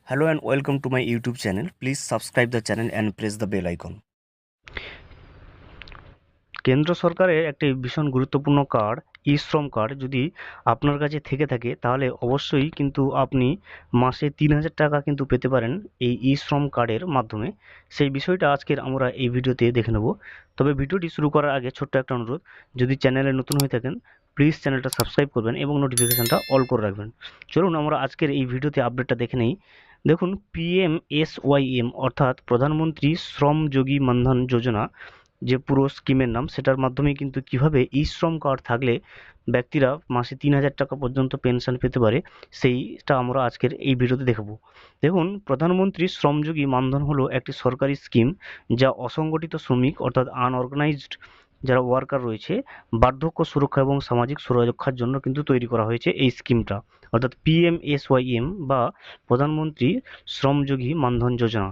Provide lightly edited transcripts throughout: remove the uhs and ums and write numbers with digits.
Hello and welcome to my YouTube channel. Please subscribe the channel and press the bell icon. কেন্দ্র সরকারের একটি ভীষণ গুরুত্বপূর্ণ card ই শ্রম কার্ড যদি আপনার কাছে থেকে থাকে তাহলে অবশ্যই কিন্তু আপনি মাসে ৩,০০০ টাকা কিন্তু পেতে পারেন এই ই শ্রম কার্ডের মাধ্যমে। সেই বিষয়টা আজকের আমরা এই ভিডিওতে দেখে নেব। তবে ভিডিওটি শুরু করার আগে ছোট্ট একটা অনুরোধ, যদি চ্যানেলে নতুন হয়ে থাকেন প্লিজ চ্যানেলটা সাবস্ক্রাইব করবেন এবং নোটিফিকেশানটা অল করে রাখবেন। চলুন আমরা আজকের এই ভিডিওতে আপডেটটা দেখে নেই। দেখুন, পিএমএসওয়াইএম অর্থাৎ প্রধানমন্ত্রী শ্রমযোগী মানধন যোজনা যে পুরো স্কিমের নাম, সেটার মাধ্যমে কিন্তু কিভাবে ই শ্রম কার্ড থাকলে ব্যক্তিরা মাসে ৩,০০০ টাকা পর্যন্ত পেনশন পেতে পারে সেইটা আমরা আজকের এই ভিডিওতে দেখব। দেখুন, প্রধানমন্ত্রী শ্রমযোগী মানধন হলো একটি সরকারি স্কিম যা অসংগঠিত শ্রমিক অর্থাৎ আনঅর্গানাইজড যারা ওয়ার্কার রয়েছে বার্ধক্য সুরক্ষা এবং সামাজিক সুরক্ষার জন্য কিন্তু তৈরি করা হয়েছে এই স্কিমটা, অর্থাৎ পিএমএসওয়াইএম বা প্রধানমন্ত্রী শ্রমযোগী মানধন যোজনা।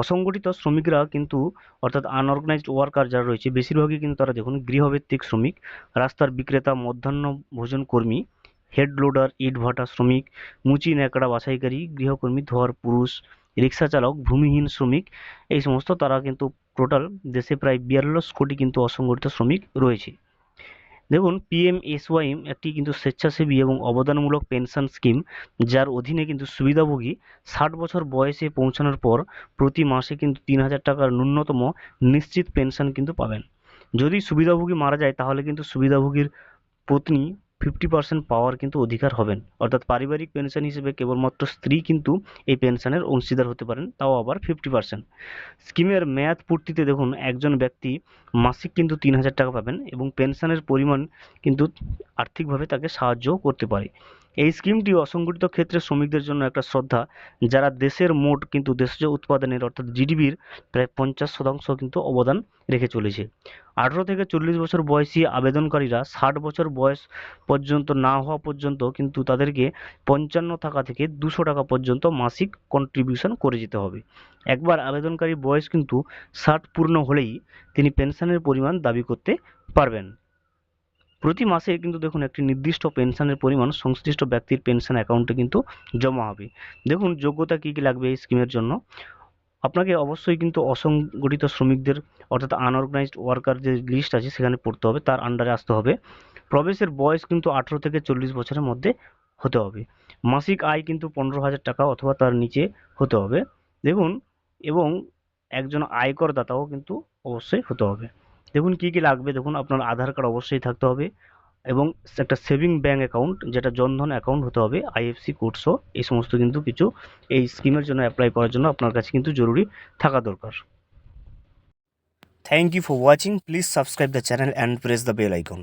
অসংগঠিত শ্রমিকরা কিন্তু অর্থাৎ আনঅর্গানাইজড ওয়ার্কার যারা রয়েছে বেশিরভাগই কিন্তু তারা দেখুন গৃহভিত্তিক শ্রমিক, রাস্তার বিক্রেতা, মধ্যাহ্ন ভোজন কর্মী, হেড লোডার, ইট ভাটা শ্রমিক, মুচি ন্যাকড়া বাছাইকারী, গৃহকর্মী, ধোয়ার পুরুষ, রিক্সা চালক, ভূমিহীন শ্রমিক, এই সমস্ত তারা কিন্তু টোটাল দেশে প্রায় ৪২ কোটি কিন্তু অসংগঠিত শ্রমিক রয়েছে। দেখুন, পিএমএসওয়াইএম একটি কিন্তু স্বেচ্ছাসেবী এবং অবদানমূলক পেনশন স্কিম যার অধীনে কিন্তু সুবিধাভোগী ৬০ বছর বয়সে পৌঁছানোর পর প্রতি মাসে কিন্তু ৩,০০০ টাকার ন্যূনতম নিশ্চিত পেনশন কিন্তু পাবেন। যদি সুবিধাভোগী মারা যায় তাহলে কিন্তু সুবিধাভোগীর পত্নী 50% পাওয়ার কিন্তু অধিকার হবেন, অর্থাৎ পারিবারিক পেনশন হিসেবে কেবলমাত্র স্ত্রী কিন্তু এই পেনশনের অংশীদার হতে পারেন, তাও আবার 50%। স্কিমের মেয়াদ পূর্তিতে দেখুন একজন ব্যক্তি মাসিক কিন্তু ৩,০০০ টাকা পাবেন এবং পেনশনের পরিমাণ কিন্তু আর্থিকভাবে তাকে সাহায্যও করতে পারে। এই স্কিমটি অসংগঠিত ক্ষেত্রে শ্রমিকদের জন্য একটা শ্রদ্ধা, যারা দেশের মোট কিন্তু দেশজ উৎপাদনের অর্থাৎ জিডিপির প্রায় 50% কিন্তু অবদান রেখে চলেছে। 18 থেকে 40 বছর বয়সী আবেদনকারীরা 60 বছর বয়স পর্যন্ত না হওয়া পর্যন্ত কিন্তু তাদেরকে 55 টাকা থেকে 200 টাকা পর্যন্ত মাসিক কন্ট্রিবিউশন করে যেতে হবে। একবার আবেদনকারীর বয়স কিন্তু 60 পূর্ণ হলেই তিনি পেনশনের পরিমাণ দাবি করতে পারবেন। প্রতি মাসে কিন্তু দেখুন একটি নির্দিষ্ট পেনশনের পরিমাণ সংশ্লিষ্ট ব্যক্তির পেনশন অ্যাকাউন্টে কিন্তু জমা হবে। দেখুন, যোগ্যতা কী কী লাগবে এই স্কিমের জন্য। আপনাকে অবশ্যই কিন্তু অসংগঠিত শ্রমিকদের অর্থাৎ আনঅর্গানাইজড ওয়ার্কার যে লিস্ট আছে সেখানে পড়তে হবে, তার আন্ডারে আসতে হবে। প্রবেশের বয়স কিন্তু 18 থেকে 40 বছরের মধ্যে হতে হবে। মাসিক আয় কিন্তু 15,০০০ টাকা অথবা তার নিচে হতে হবে। দেখুন, এবং একজন আয়করদাতাও কিন্তু অবশ্যই হতে হবে। দেখুন কী কী লাগবে, দেখুন আপনার আধার কার্ড অবশ্যই থাকতে হবে এবং একটা সেভিং ব্যাঙ্ক অ্যাকাউন্ট যেটা জনধন অ্যাকাউন্ট হতে হবে, আইএফসি কোড সহ এই সমস্ত কিন্তু কিছু এই স্কিমের জন্য অ্যাপ্লাই করার জন্য আপনার কাছে কিন্তু জরুরি থাকা দরকার। Thank you for watching. Please subscribe the channel and press the bell icon.